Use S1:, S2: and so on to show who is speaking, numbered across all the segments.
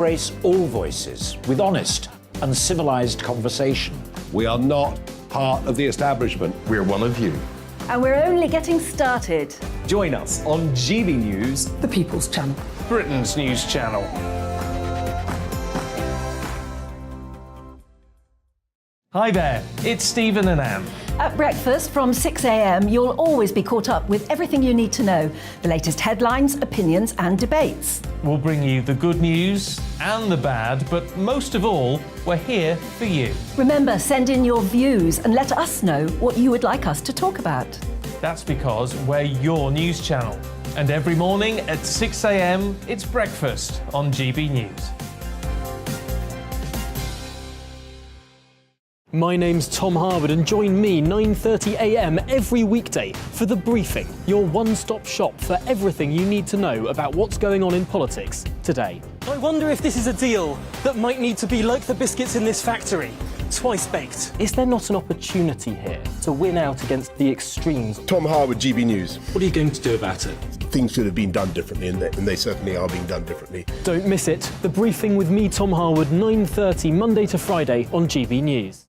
S1: embrace all voices with honest and civilised conversation.
S2: We are not part of the establishment.
S3: We're one of you.
S4: And we're only getting started.
S5: Join us on GB News,
S6: the People's Channel,
S7: Britain's news channel. Hi there, it's Stephen and Anne.
S4: At breakfast from 6 a.m, you'll always be caught up with everything you need to know, the latest headlines, opinions and debates.
S7: We'll bring you the good news and the bad, but most of all, we're here for you.
S4: Remember, send in your views and let us know what you would like us to talk about.
S7: That's because we're your news channel. And every morning at 6 a.m, it's breakfast on GB News.
S8: My name's Tom Harwood and join me 9:30 a.m. every weekday for The Briefing, your one-stop shop for everything you need to know about what's going on in politics today.
S6: I wonder if this is a deal that might need to be like the biscuits in this factory, twice baked.
S8: Is there not an opportunity here to win out against the extremes?
S9: Tom Harwood, GB News.
S8: What are you going to do about it?
S9: Things should have been done differently, and they certainly are being done differently.
S8: Don't miss it. The Briefing with me, Tom Harwood, 9:30 Monday to Friday on GB News.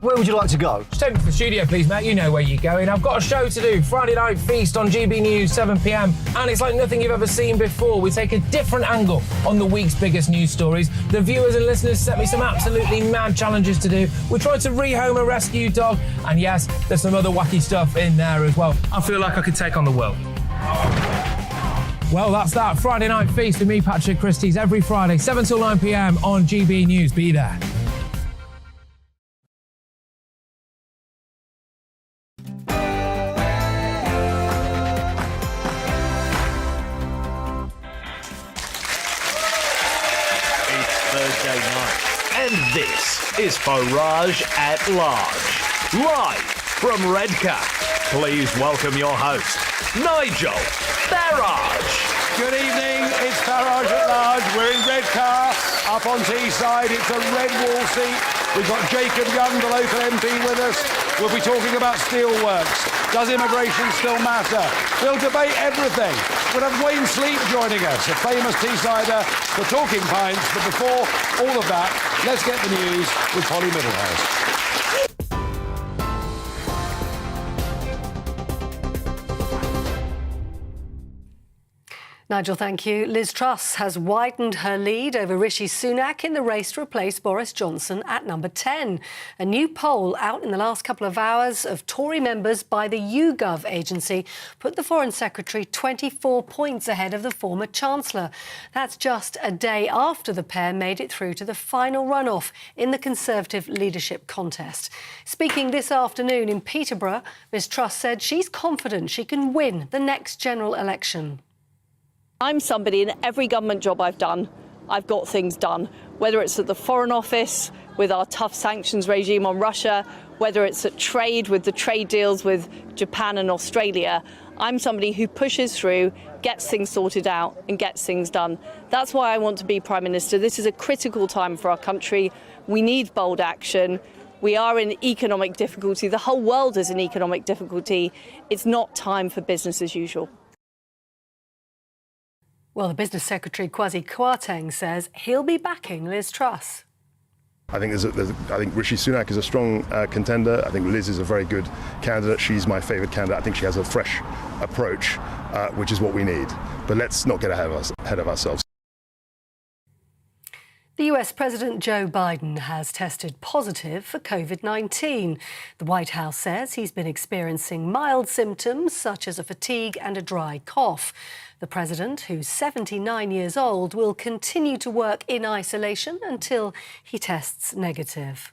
S10: Where would you like to go?
S11: Just take me to the studio, please, mate. You know where you're going. I've got a show to do. Friday Night Feast on GB News, 7 p.m. And it's like nothing you've ever seen before. We take a different angle on the week's biggest news stories. The viewers and listeners set me some absolutely mad challenges to do. We tried to rehome a rescue dog. And yes, there's some other wacky stuff in there as well. I feel like I could take on the world. Well, that's that. Friday Night Feast with me, Patrick Christie's, every Friday, 7 till 9 p.m. on GB News. Be there.
S12: And this is Farage at Large, live from Redcar. Please welcome your host, Nigel Farage.
S2: Good evening, it's Farage at Large. We're in Redcar, up on Teesside. It's a red wall seat. We've got Jacob Young, the local MP, with us. We'll be talking about steelworks. Does immigration still matter? We'll debate everything. We'll have Wayne Sleep joining us, a famous Teessider for Talking Pints. But before all of that, let's get the news with Polly Middlehouse.
S13: Nigel, thank you. Liz Truss has widened her lead over Rishi Sunak in the race to replace Boris Johnson at number 10. A new poll out in the last couple of hours of Tory members by the YouGov agency put the Foreign Secretary 24 points ahead of the former Chancellor. That's just a day after the pair made it through to the final runoff in the Conservative leadership contest. Speaking this afternoon in Peterborough, Ms Truss said she's confident she can win the next general election.
S14: I'm somebody in every government job I've done, I've got things done, whether it's at the Foreign Office with our tough sanctions regime on Russia, whether it's at trade with the trade deals with Japan and Australia. I'm somebody who pushes through, gets things sorted out and gets things done. That's why I want to be Prime Minister. This is a critical time for our country. We need bold action. We are in economic difficulty. The whole world is in economic difficulty. It's not time for business as usual.
S13: Well, the Business Secretary, Kwasi Kwarteng, says he'll be backing Liz Truss.
S9: I think I think Rishi Sunak is a strong contender. I think Liz is a very good candidate. She's my favourite candidate. I think she has a fresh approach, which is what we need. But let's not get ahead of ourselves.
S13: The US President Joe Biden has tested positive for COVID-19. The White House says he's been experiencing mild symptoms such as a fatigue and a dry cough. The president, who's 79 years old, will continue to work in isolation until he tests negative.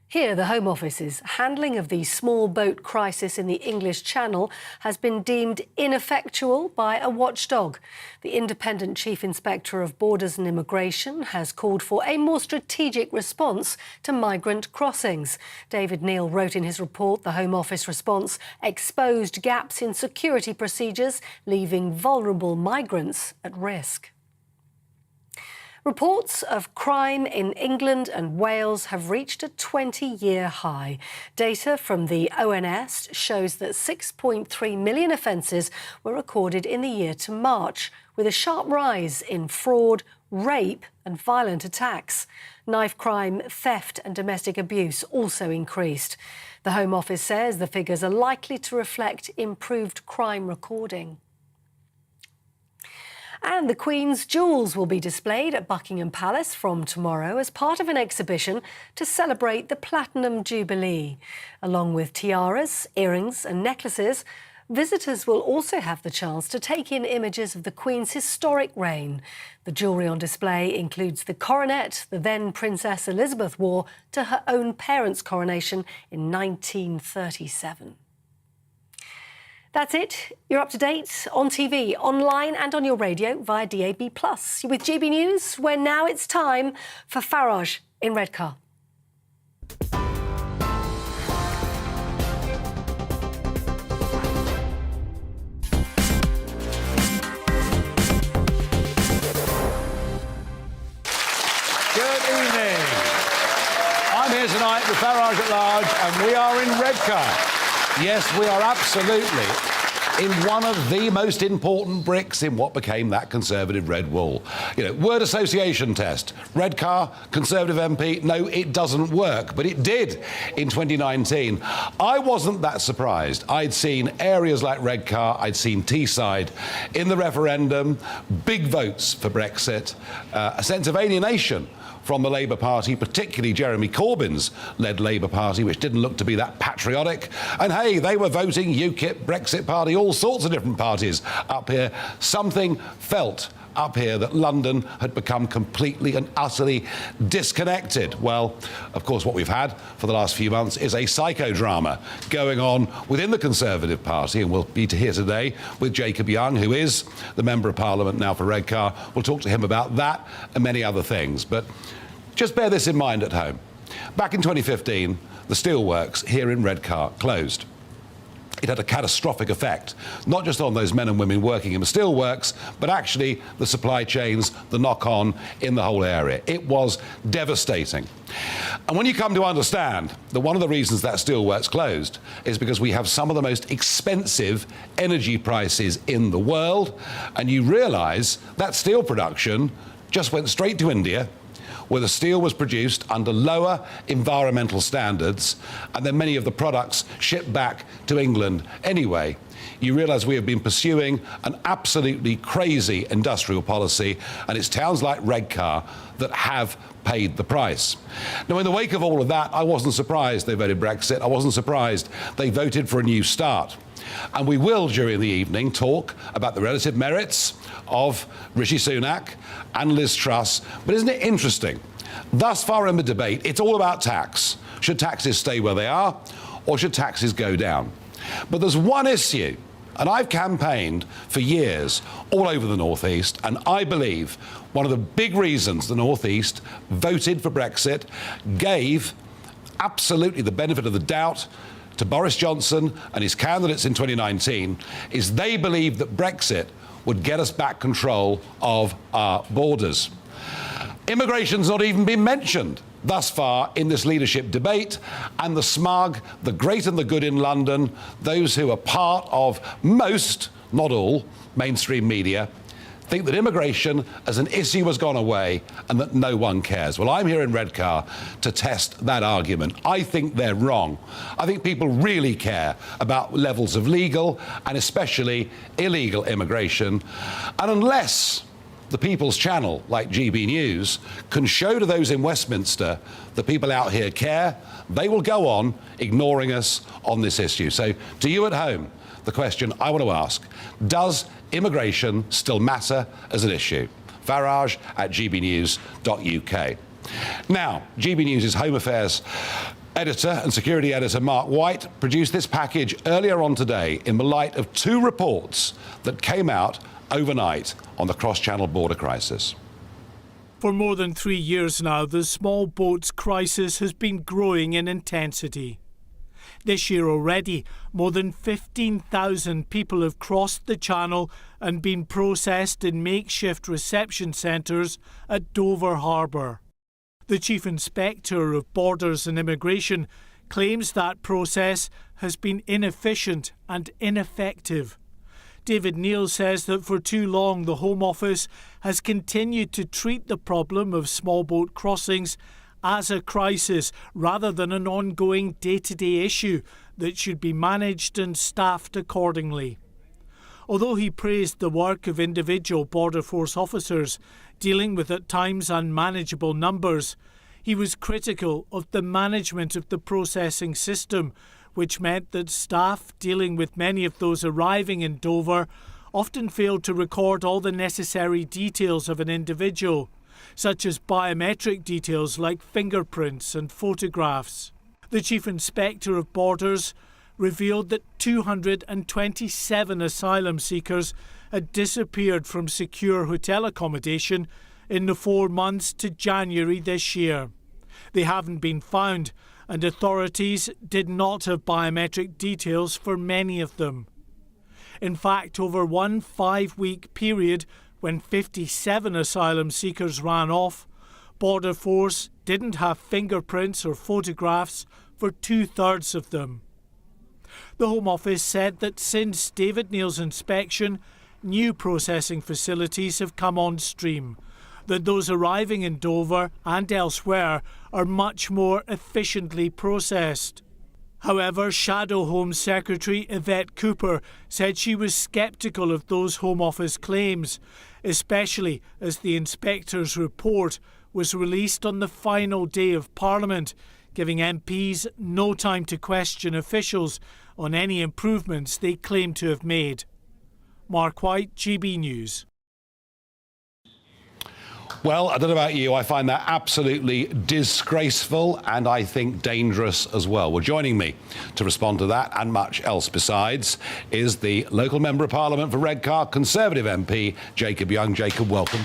S13: Here, the Home Office's handling of the small boat crisis in the English Channel has been deemed ineffectual by a watchdog. The Independent Chief Inspector of Borders and Immigration has called for a more strategic response to migrant crossings. David Neal wrote in his report the Home Office response exposed gaps in security procedures, leaving vulnerable migrants at risk. Reports of crime in England and Wales have reached a 20-year high. Data from the ONS shows that 6.3 million offences were recorded in the year to March, with a sharp rise in fraud, rape and violent attacks. Knife crime, theft and domestic abuse also increased. The Home Office says the figures are likely to reflect improved crime recording. And the Queen's jewels will be displayed at Buckingham Palace from tomorrow as part of an exhibition to celebrate the Platinum Jubilee. Along with tiaras, earrings and necklaces, visitors will also have the chance to take in images of the Queen's historic reign. The jewellery on display includes the coronet the then Princess Elizabeth wore to her own parents' coronation in 1937. That's it. You're up to date on TV, online and on your radio via DAB+. With GB News, where now it's time for Farage in Redcar.
S2: Good evening. I'm here tonight with Farage at Large, and we are in Redcar. Yes, we are absolutely in one of the most important bricks in what became that Conservative red wall. You know, word association test. Redcar, Conservative MP, no, it doesn't work, but it did in 2019. I wasn't that surprised. I'd seen areas like Redcar, I'd seen Teesside in the referendum, big votes for Brexit, a sense of alienation from the Labour Party, particularly Jeremy Corbyn's led Labour Party, which didn't look to be that patriotic. And hey, they were voting UKIP, Brexit Party, all sorts of different parties up here. Something felt up here that London had become completely and utterly disconnected. Well, of course, what we've had for the last few months is a psychodrama going on within the Conservative Party, and we'll be here today with Jacob Young, who is the Member of Parliament now for Redcar. We'll talk to him about that and many other things. But just bear this in mind at home. Back in 2015, the steelworks here in Redcar closed. It had a catastrophic effect, not just on those men and women working in the steelworks, but actually the supply chains, the knock-on in the whole area. It was devastating. And when you come to understand that one of the reasons that steelworks closed is because we have some of the most expensive energy prices in the world, and you realise that steel production just went straight to India, where the steel was produced under lower environmental standards, and then many of the products shipped back to England anyway. You realise we have been pursuing an absolutely crazy industrial policy, and it's towns like Redcar that have paid the price. Now, in the wake of all of that, I wasn't surprised they voted Brexit. I wasn't surprised they voted for a new start. And we will, during the evening, talk about the relative merits of Rishi Sunak and Liz Truss. But isn't it interesting? Thus far in the debate, it's all about tax. Should taxes stay where they are, or should taxes go down? But there's one issue, and I've campaigned for years all over the North East, and I believe one of the big reasons the North East voted for Brexit, gave absolutely the benefit of the doubt to Boris Johnson and his candidates in 2019, is they believed that Brexit would get us back control of our borders. Immigration's not even been mentioned thus far in this leadership debate, and the smug, the great and the good in London, those who are part of most, not all, mainstream media, think that immigration as an issue has gone away and that no one cares. Well, I'm here in Redcar to test that argument. I think they're wrong. I think people really care about levels of legal and especially illegal immigration. And unless the People's Channel, like GB News, can show to those in Westminster that people out here care, they will go on ignoring us on this issue. So to you at home, the question I want to ask, does immigration still matter as an issue? Farage at gbnews.uk. Now, GB News' Home Affairs editor and security editor Mark White produced this package earlier on today in the light of two reports that came out overnight on the cross-channel border crisis.
S3: For more than 3 years now, the small boats crisis has been growing in intensity. This year already, more than 15,000 people have crossed the Channel and been processed in makeshift reception centres at Dover Harbour. The Chief Inspector of Borders and Immigration claims that process has been inefficient and ineffective. David Neal says that for too long the Home Office has continued to treat the problem of small boat crossings as a crisis rather than an ongoing day-to-day issue that should be managed and staffed accordingly. Although he praised the work of individual Border Force officers dealing with at times unmanageable numbers, he was critical of the management of the processing system, which meant that staff dealing with many of those arriving in Dover often failed to record all the necessary details of an individual, such as biometric details like fingerprints and photographs. The Chief Inspector of Borders revealed that 227 asylum seekers had disappeared from secure hotel accommodation in the 4 months to January this year. They haven't been found, and authorities did not have biometric details for many of them. In fact, over one 5-week period, when 57 asylum seekers ran off, Border Force didn't have fingerprints or photographs for 2/3 of them. The Home Office said that since David Neal's inspection, new processing facilities have come on stream, that those arriving in Dover and elsewhere are much more efficiently processed. However, Shadow Home Secretary Yvette Cooper said she was sceptical of those Home Office claims, especially as the inspector's report was released on the final day of Parliament, giving MPs no time to question officials on any improvements they claim to have made. Mark White, GB News.
S2: Well, I don't know about you, I find that absolutely disgraceful and I think dangerous as well. Well, joining me to respond to that and much else besides is the local Member of Parliament for Redcar, Conservative MP, Jacob Young. Jacob, welcome.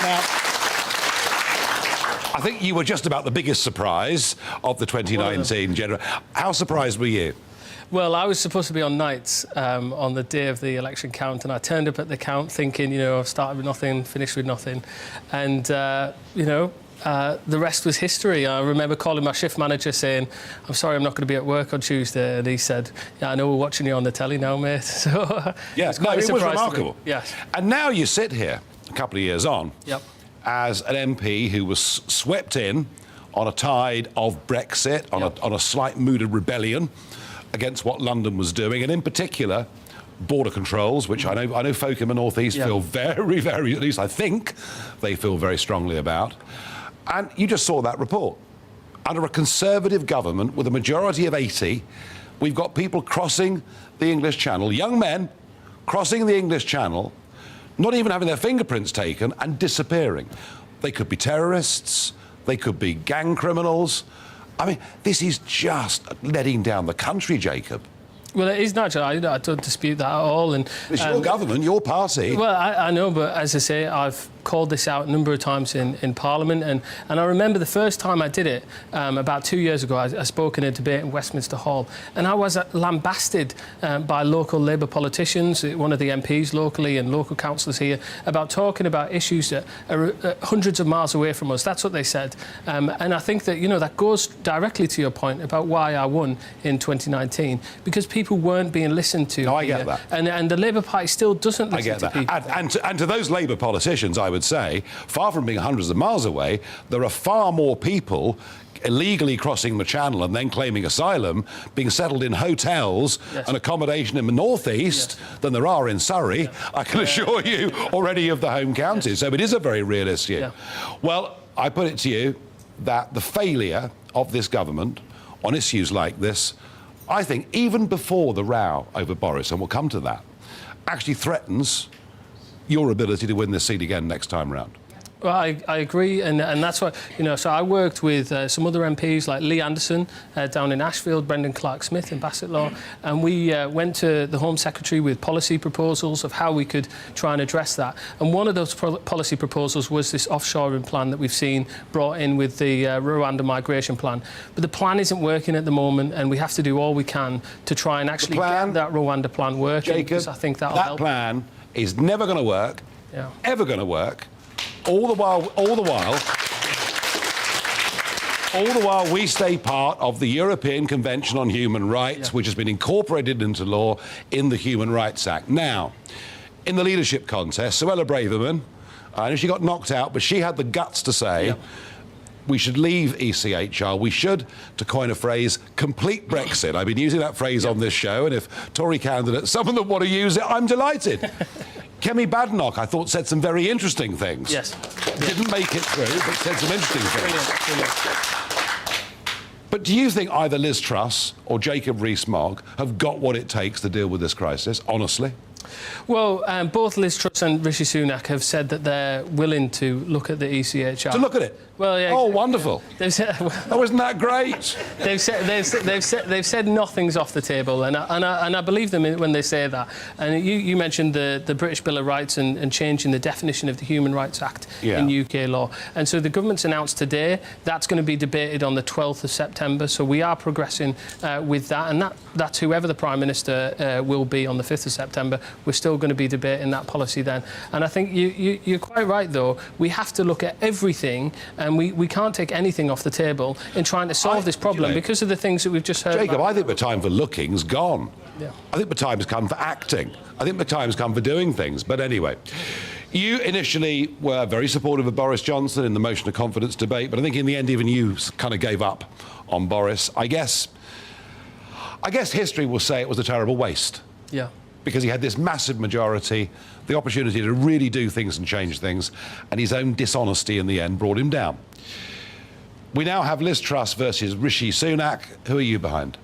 S2: Now, I think you were just about the biggest surprise of the 2019 general. How surprised were you?
S15: Well, I was supposed to be on nights on the day of the election count, and I turned up at the count thinking, I've started with nothing, finished with nothing. And, the rest was history. I remember calling my shift manager saying, I'm sorry, I'm not going to be at work on Tuesday. And he said, yeah, I know we're watching you on the telly now, mate. So
S2: yes, it was remarkable.
S15: Yes.
S2: And now you sit here, a couple of years on,
S15: yep,
S2: as an MP who was swept in on a tide of Brexit, on a slight mood of rebellion against what London was doing, and in particular, border controls, which I know folk in the North East feel very, very, at least I think, they feel very strongly about. And you just saw that report. Under a Conservative government with a majority of 80, we've got people crossing the English Channel, young men crossing the English Channel, not even having their fingerprints taken and disappearing. They could be terrorists, they could be gang criminals. I mean, this is just letting down the country, Jacob.
S15: Well, it is, Nigel. I don't dispute that at all. And
S2: it's your government, your party.
S15: Well, I know, but as I say, I've called this out a number of times in Parliament, and I remember the first time I did it, about 2 years ago, I spoke in a debate in Westminster Hall, and I was lambasted by local Labour politicians, one of the MPs locally and local councillors here, about talking about issues that are hundreds of miles away from us. That's what they said. And I think that, that goes directly to your point about why I won in 2019, because people weren't being listened to.
S2: No, I get that.
S15: And the Labour Party still doesn't listen to people.
S2: And to those Labour politicians, I would say, far from being hundreds of miles away, there are far more people illegally crossing the Channel and then claiming asylum, being settled in hotels and accommodation in the North East than there are in Surrey, I can assure you, already of the home counties. So it is a very real issue. Well, I put it to you that the failure of this government on issues like this, I think even before the row over Boris, and we'll come to that, actually threatens your ability to win this seat again next time round.
S15: Well, I agree, and that's what, so I worked with some other MPs like Lee Anderson down in Ashfield, Brendan Clark-Smith in Bassetlaw, and we went to the Home Secretary with policy proposals of how we could try and address that. And one of those policy proposals was this offshoring plan that we've seen brought in with the Rwanda migration plan. But the plan isn't working at the moment, and we have to do all we can to try and actually get that Rwanda plan working.
S2: Jacob,
S15: because I think that'll help.
S2: That plan is never going to work, ever going to work. All the while we stay part of the European Convention on Human Rights, which has been incorporated into law in the Human Rights Act. Now, in the leadership contest, Suella Braverman, I know she got knocked out, but she had the guts to say we should leave ECHR. We should, to coin a phrase, complete Brexit. I've been using that phrase on this show, and if Tory candidates, some of them want to use it, I'm delighted. Kemi Badenoch, I thought, said some very interesting things.
S15: Yes.
S2: Didn't make it through, but said some interesting things.
S15: Brilliant.
S2: But do you think either Liz Truss or Jacob Rees-Mogg have got what it takes to deal with this crisis, honestly?
S15: Well, both Liz Truss and Rishi Sunak have said that they're willing to look at the ECHR.
S2: To look at it?
S15: Well, yeah.
S2: Oh, wonderful. Oh, isn't that great?
S15: They've said nothing's off the table, and I believe them when they say that. And you mentioned the British Bill of Rights and changing the definition of the Human Rights Act in UK law. And so the government's announced today that's going to be debated on the 12th of September. So we are progressing with that, and that's whoever the Prime Minister will be on the 5th of September. We're still going to be debating that policy then. And I think you're quite right, though. We have to look at everything, and we can't take anything off the table in trying to solve this problem because of the things that we've just heard.
S2: Jacob, I think the time for looking's gone. Yeah. I think the time's come for acting. I think the time's come for doing things. But anyway, you initially were very supportive of Boris Johnson in the motion of confidence debate, but I think in the end even you kind of gave up on Boris. I guess history will say it was a terrible waste.
S15: Yeah.
S2: Because he had this massive majority, the opportunity to really do things and change things, and his own dishonesty in the end brought him down. We now have Liz Truss versus Rishi Sunak. Who are you behind?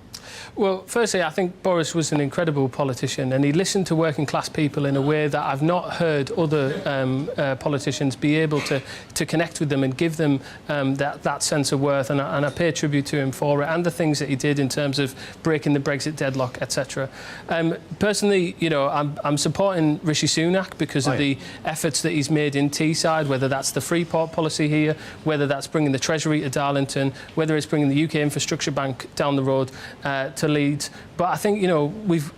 S15: Well, firstly, I think Boris was an incredible politician, and he listened to working class people in a way that I've not heard other politicians be able to connect with them and give them that sense of worth, and I pay tribute to him for it and the things that he did in terms of breaking the Brexit deadlock, etc. Personally, I'm supporting Rishi Sunak because of the efforts that he's made in Teesside, whether that's the Freeport policy here, whether that's bringing the Treasury to Darlington, whether it's bringing the UK Infrastructure Bank down the road to Leeds. But I think,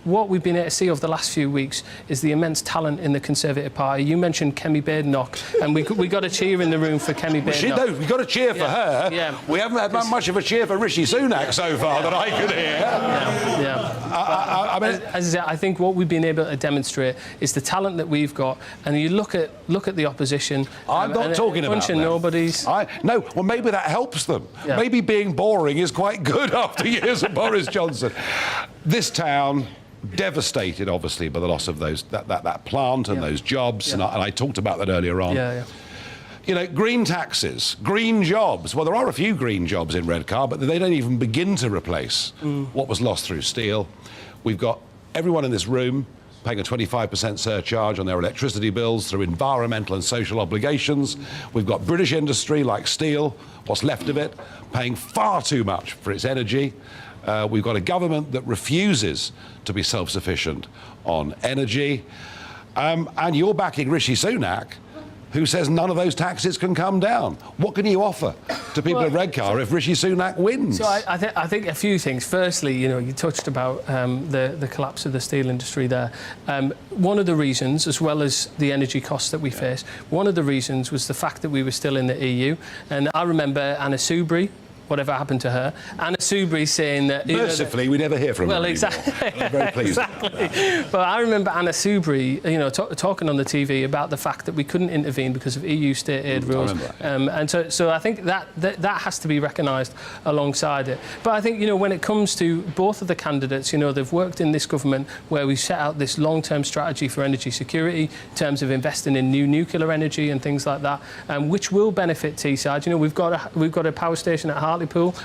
S15: what we've been able to see over the last few weeks is the immense talent in the Conservative Party. You mentioned Kemi Badenoch, and we got a cheer in the room for Kemi Badenoch.
S2: We got a cheer for her.
S15: Yeah.
S2: We haven't had much of a cheer for Rishi Sunak so far that I could hear.
S15: I mean, as I said, I think what we've been able to demonstrate is the talent that we've got, and you look at the opposition.
S2: I'm not talking about
S15: a bunch of nobodies.
S2: No, well, maybe that helps them.
S15: Yeah.
S2: Maybe being boring is quite good after years of Boris Johnson. This town devastated, obviously, by the loss of that plant and those jobs, and I talked about that earlier on. Green taxes, green jobs. Well, there are a few green jobs in Redcar, but they don't even begin to replace what was lost through steel. We've got everyone in this room paying a 25% surcharge on their electricity bills through environmental and social obligations. We've got British industry like steel, what's left of it, paying far too much for its energy. We've got a government that refuses to be self-sufficient on energy. And you're backing Rishi Sunak, who says none of those taxes can come down. What can you offer to people at Redcar if Rishi Sunak wins?
S15: So I think a few things. Firstly, you touched about the collapse of the steel industry there. One of the reasons, as well as the energy costs that we face, one of the reasons was the fact that we were still in the EU. And I remember Anna Soubry, whatever happened to her, Anna Soubry saying that...
S2: Mercifully, we never hear from her
S15: exactly.
S2: I'm very pleased.
S15: Exactly. But I remember Anna Soubry, talking on the TV about the fact that we couldn't intervene because of EU state aid rules. And so I think that has to be recognised alongside it. But I think, when it comes to both of the candidates, they've worked in this government where we set out this long-term strategy for energy security in terms of investing in new nuclear energy and things like that, which will benefit Teesside. We've got a power station at Hartlepool.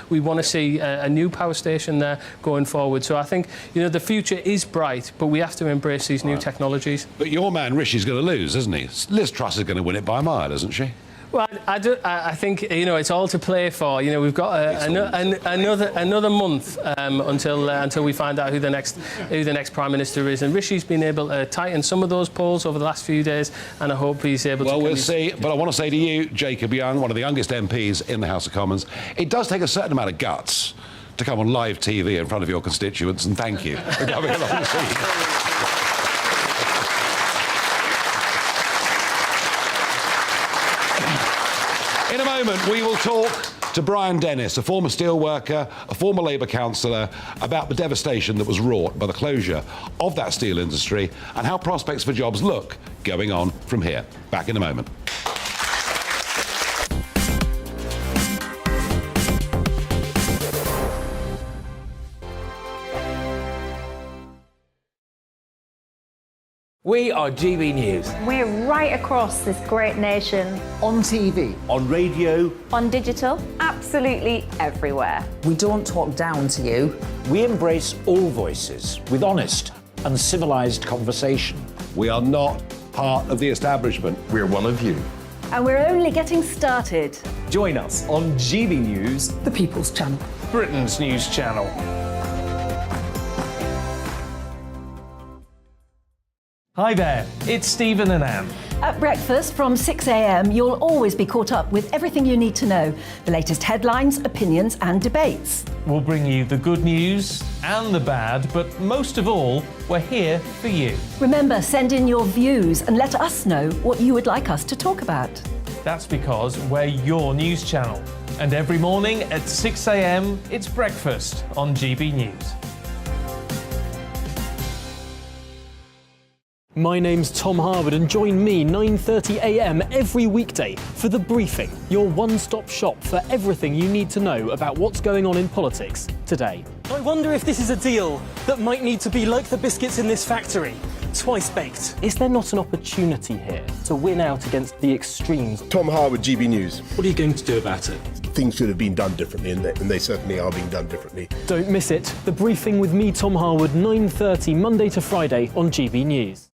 S15: We want to see a new power station there going forward. So I think, the future is bright, but we have to embrace these new technologies.
S2: But your man Rishi's going to lose, isn't he? Liz Truss is going to win it by a mile, isn't she?
S15: Well, I think it's all to play for. We've got another month until we find out who the next Prime Minister is. And Rishi's been able to tighten some of those polls over the last few days, and I hope he's able to.
S2: Well, we'll see. But I want to say to you, Jacob Young, one of the youngest MPs in the House of Commons, it does take a certain amount of guts to come on live TV in front of your constituents, and thank you for coming along to see. In a moment, we will talk to Brian Dennis, a former steelworker, a former Labour councillor, about the devastation that was wrought by the closure of that steel industry and how prospects for jobs look going on from here. Back in a moment.
S12: We are GB News.
S16: We're right across this great nation.
S1: On TV.
S12: On radio.
S16: On digital. Absolutely everywhere.
S17: We don't talk down to you.
S1: We embrace all voices with honest and civilised conversation.
S2: We are not part of the establishment.
S5: We're one of you.
S4: And we're only getting started.
S5: Join us on GB News,
S17: the People's Channel.
S7: Britain's news channel. Hi there, it's Stephen and Anne.
S4: At breakfast from 6 a.m, you'll always be caught up with everything you need to know, the latest headlines, opinions and debates.
S7: We'll bring you the good news and the bad, but most of all, we're here for you.
S4: Remember, send in your views and let us know what you would like us to talk about.
S7: That's because we're your news channel. And every morning at 6 a.m, it's breakfast on GB News.
S8: My name's Tom Harwood, and join me 9:30 a.m. every weekday for The Briefing, your one-stop shop for everything you need to know about what's going on in politics today.
S6: I wonder if this is a deal that might need to be like the biscuits in this factory, twice baked.
S8: Is there not an opportunity here to win out against the extremes?
S9: Tom Harwood, GB News.
S8: What are you going to do about it?
S9: Things should have been done differently, and they certainly are being done differently.
S8: Don't miss it. The Briefing with me, Tom Harwood, 9:30 Monday to Friday on GB News.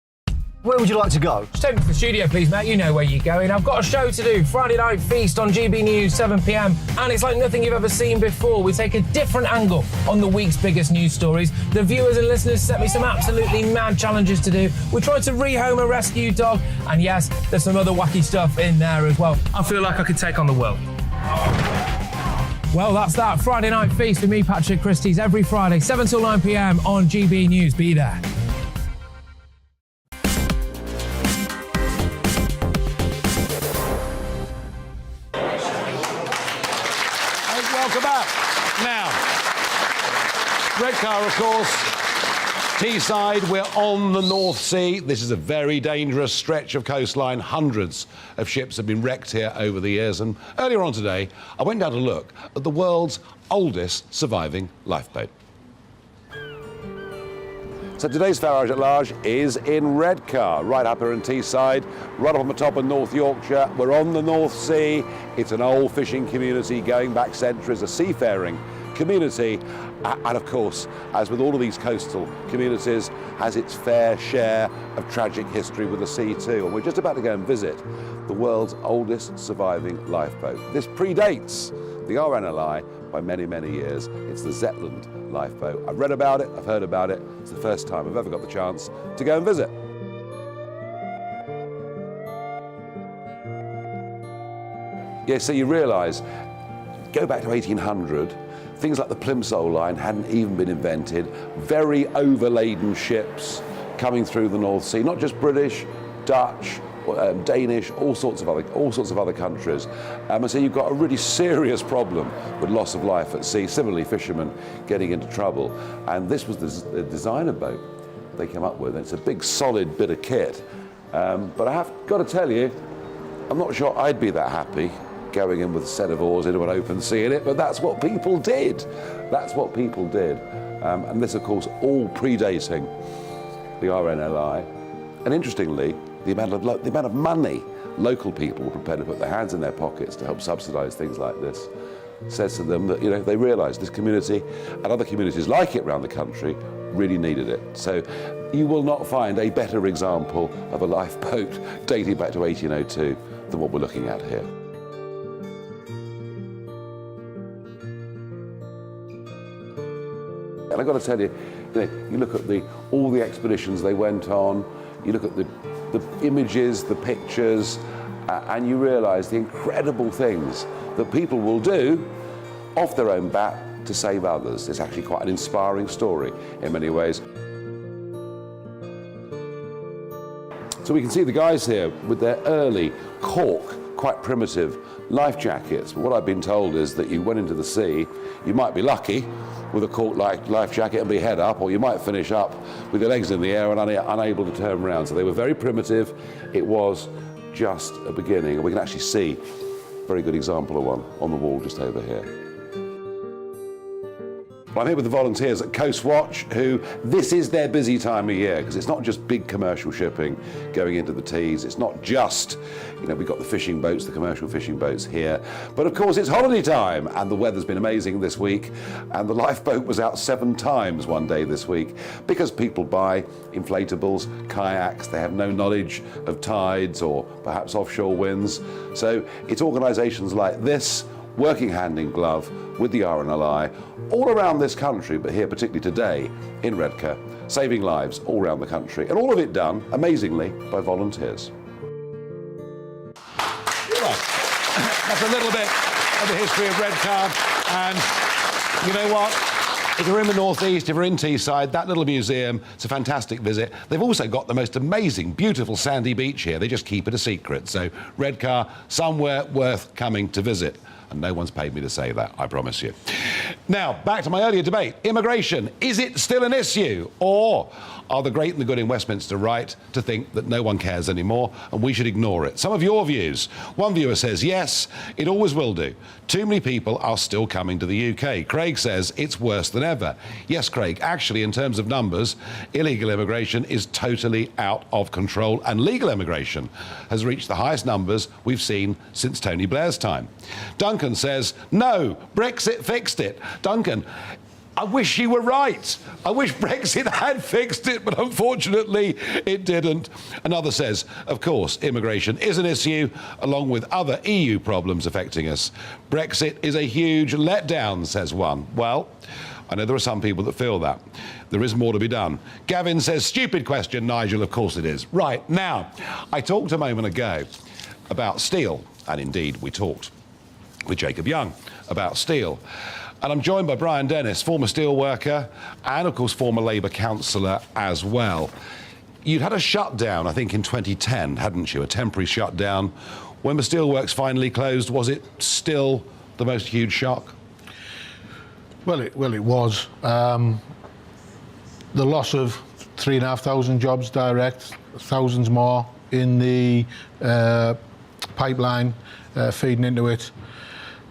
S10: Where would you like to go?
S11: Just take me to the studio, please, Matt. You know where you're going. I've got a show to do. Friday Night Feast on GB News, 7 p.m. And it's like nothing you've ever seen before. We take a different angle on the week's biggest news stories. The viewers and listeners set me some absolutely mad challenges to do. We tried to rehome a rescue dog. And yes, there's some other wacky stuff in there as well. I feel like I could take on the world. Well, that's that. Friday Night Feast with me, Patrick Christie's, every Friday, 7 till 9 p.m. on GB News. Be there.
S2: Welcome back. Now, Redcar, of course, Teesside, we're on the North Sea. This is a very dangerous stretch of coastline. Hundreds of ships have been wrecked here over the years. And earlier on today, I went down to look at the world's oldest surviving lifeboat. So today's Farage at Large is in Redcar, right up here in Teesside, right up on the top of North Yorkshire. We're on the North Sea. It's an old fishing community going back centuries, a seafaring community. And of course, as with all of these coastal communities, has its fair share of tragic history with the sea too. And we're just about to go and visit the world's oldest surviving lifeboat. This predates the RNLI by many, many years. It's the Zetland lifeboat. I've read about it, I've heard about it. It's the first time I've ever got the chance to go and visit. Yeah, so you realise, go back to 1800, things like the Plimsoll line hadn't even been invented. Very overladen ships coming through the North Sea, not just British, Dutch, Danish, all sorts of other countries. And so you've got a really serious problem with loss of life at sea. Similarly, fishermen getting into trouble. And this was the designer boat they came up with. And it's a big, solid bit of kit. But I have got to tell you, I'm not sure I'd be that happy going in with a set of oars into an open sea in it, but that's what people did. That's what people did. And this, of course, all predating the RNLI. And interestingly, the amount of money local people were prepared to put their hands in their pockets to help subsidise things like this says to them that, you know, they realised this community and other communities like it around the country really needed it. So you will not find a better example of a lifeboat dating back to 1802 than what we're looking at here. And I've got to tell you, you look at all the expeditions they went on, you look at the images, the pictures, and you realise the incredible things that people will do off their own bat to save others. It's actually quite an inspiring story in many ways. So we can see the guys here with their early cork, quite primitive life jackets. But what I've been told is that you went into the sea, you might be lucky with a cork-like life jacket and be head up, or you might finish up with your legs in the air and unable to turn around. So they were very primitive. It was just a beginning. And we can actually see a very good example of one on the wall just over here. Well, I'm here with the volunteers at Coast Watch, who this is their busy time of year, because it's not just big commercial shipping going into the Tees. It's not just, we've got the fishing boats, the commercial fishing boats here. But of course, it's holiday time, and the weather's been amazing this week. And the lifeboat was out 7 times one day this week, because people buy inflatables, kayaks. They have no knowledge of tides or perhaps offshore winds. So it's organisations like this, working hand in glove with the RNLI, all around this country, but here particularly today in Redcar, saving lives all around the country, and all of it done, amazingly, by volunteers. That's a little bit of the history of Redcar, and you know what? If you're in the northeast, if you're in Teesside, that little museum, it's a fantastic visit. They've also got the most amazing, beautiful sandy beach here. They just keep it a secret. So Redcar, somewhere worth coming to visit. And no one's paid me to say that, I promise you. Now, back to my earlier debate. Immigration, is it still an issue? Or are the great and the good in Westminster right to think that no one cares anymore and we should ignore it? Some of your views. One viewer says, yes, it always will do. Too many people are still coming to the UK. Craig says it's worse than ever. Yes, Craig, actually, in terms of numbers, illegal immigration is totally out of control, and legal immigration has reached the highest numbers we've seen since Tony Blair's time. Duncan says, no, Brexit fixed it. Duncan, I wish you were right. I wish Brexit had fixed it, but unfortunately it didn't. Another says, of course, immigration is an issue, along with other EU problems affecting us. Brexit is a huge letdown, says one. Well, I know there are some people that feel that. There is more to be done. Gavin says, stupid question, Nigel, of course it is. Right, now, I talked a moment ago about steel, and indeed we talked with Jacob Young about steel. And I'm joined by Brian Dennis, former steel worker and, of course, former Labour councillor as well. You'd had a shutdown, I think, in 2010, hadn't you? A temporary shutdown. When the steelworks finally closed, was it still the most huge shock?
S18: Well, it was. The loss of 3,500 jobs direct, thousands more in the pipeline feeding into it.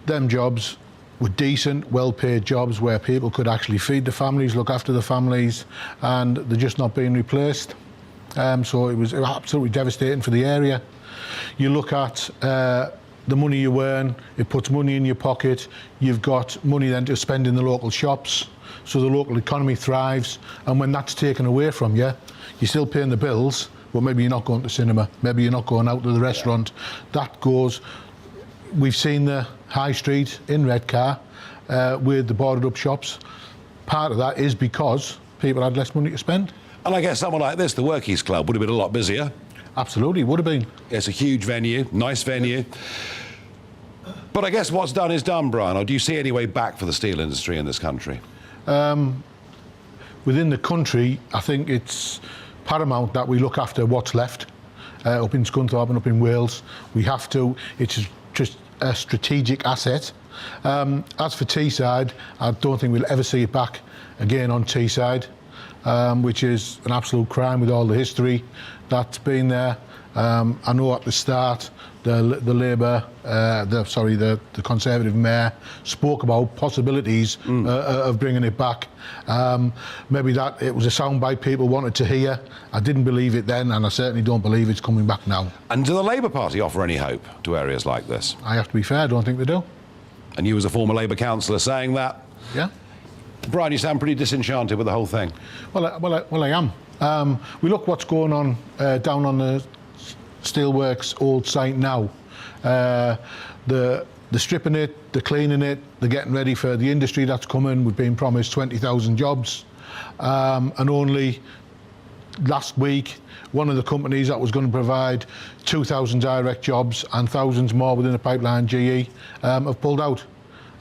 S18: Them jobs were decent, well-paid jobs where people could actually feed the families, look after the families, and they're just not being replaced. So it was absolutely devastating for the area. You look at the money you earn, it puts money in your pocket, you've got money then to spend in the local shops, so the local economy thrives, and when that's taken away from you, you're still paying the bills, but maybe you're not going to cinema, maybe you're not going out to the restaurant. That goes. We've seen the high street in Redcar with the boarded up shops. Part of that is because people had less money to spend.
S2: And I guess someone like this, the Workies Club, would have been a lot busier.
S18: Absolutely, would have been.
S2: It's a huge venue, nice venue. But I guess what's done is done, Brian. Or do you see any way back for the steel industry in this country?
S18: Within the country, I think it's paramount that we look after what's left. Up in Scunthorpe and up in Wales, we have to. It's just a strategic asset. As for Teesside, I don't think we'll ever see it back again on Teesside, which is an absolute crime with all the history that's been there. I know at the start the Labour, the Conservative mayor spoke about possibilities of bringing it back. Maybe that it was a soundbite people wanted to hear. I didn't believe it then, and I certainly don't believe it's coming back now.
S2: And do the Labour Party offer any hope to areas like this?
S18: I have to be fair, I don't think they do.
S2: And you as a former Labour councillor saying that?
S18: Yeah.
S2: Brian, you sound pretty disenchanted with the whole thing.
S18: Well, I am. We look what's going on down on the Steelworks old site now. They're stripping it, they're cleaning it, they're getting ready for the industry that's coming. We've been promised 20,000 jobs, and only last week, one of the companies that was going to provide 2,000 direct jobs and thousands more within the pipeline, GE, have pulled out.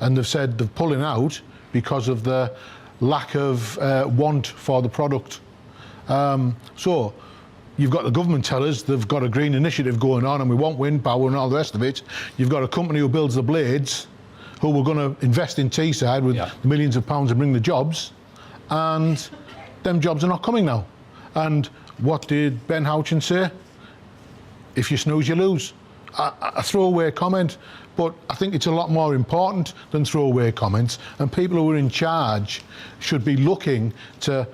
S18: And they've said they're pulling out because of the lack of want for the product. So you've got the government tell us they've got a green initiative going on and we want wind power and all the rest of it. You've got a company who builds the blades who were going to invest in Teesside with millions of pounds and bring the jobs, and them jobs are not coming now. And what did Ben Houchin say? If you snooze, you lose. A throwaway comment, but I think it's a lot more important than throwaway comments, and people who are in charge should be looking to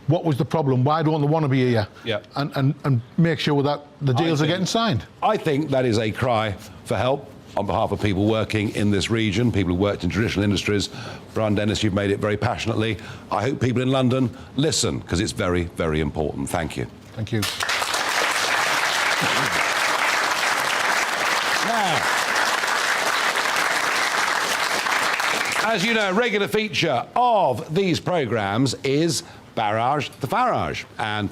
S18: what was the problem, why don't they want to be here, and make sure that the deals are getting signed.
S2: I think that is a cry for help on behalf of people working in this region, people who worked in traditional industries. Brian Dennis, you've made it very passionately. I hope people in London listen, because it's very, very important. Thank you.
S18: Thank you.
S2: Now, as you know, a regular feature of these programmes is Barrage the Farage. And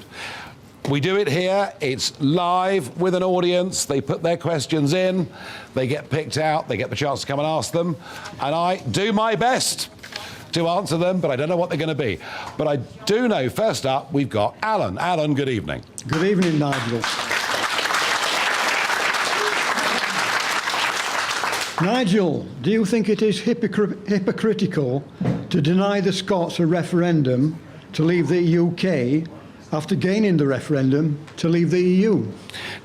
S2: we do it here. It's live with an audience. They put their questions in. They get picked out. They get the chance to come and ask them. And I do my best to answer them, but I don't know what they're going to be. But I do know, first up, we've got Alan. Alan, good evening.
S19: Good evening, Nigel. Nigel, do you think it is hypocritical to deny the Scots a referendum to leave the UK after gaining the referendum to leave the EU?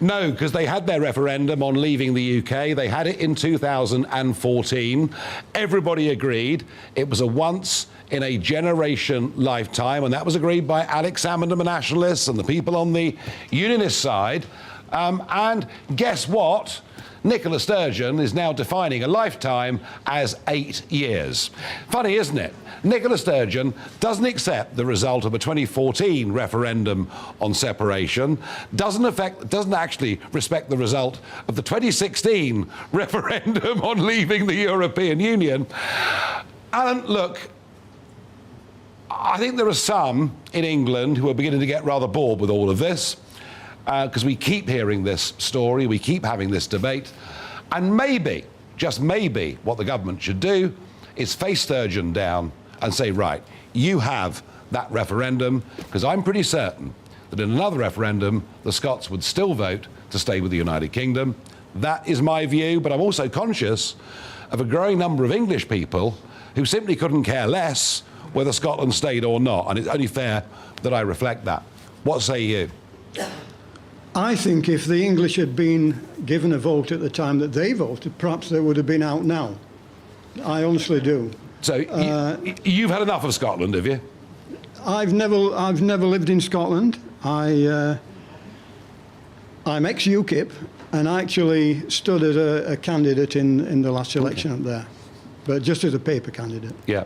S2: No, because they had their referendum on leaving the UK. They had it in 2014. Everybody agreed it was a once-in-a-generation lifetime, and that was agreed by Alex Salmond and the Nationalists and the people on the Unionist side. And guess what? Nicola Sturgeon is now defining a lifetime as 8 years. Funny, isn't it? Nicola Sturgeon doesn't accept the result of a 2014 referendum on separation, doesn't actually respect the result of the 2016 referendum on leaving the European Union. Alan, look, I think there are some in England who are beginning to get rather bored with all of this, because we keep hearing this story, we keep having this debate, and maybe, just maybe, what the government should do is face Sturgeon down and say, right, you have that referendum, because I'm pretty certain that in another referendum, the Scots would still vote to stay with the United Kingdom. That is my view, but I'm also conscious of a growing number of English people who simply couldn't care less whether Scotland stayed or not, and it's only fair that I reflect that. What say you?
S19: I think if the English had been given a vote at the time that they voted, perhaps they would have been out now. I honestly do.
S2: So you've had enough of Scotland, have you?
S19: I've never lived in Scotland. I'm ex-UKIP, and I actually stood as a candidate in the last election up there, but just as a paper candidate.
S2: Yeah.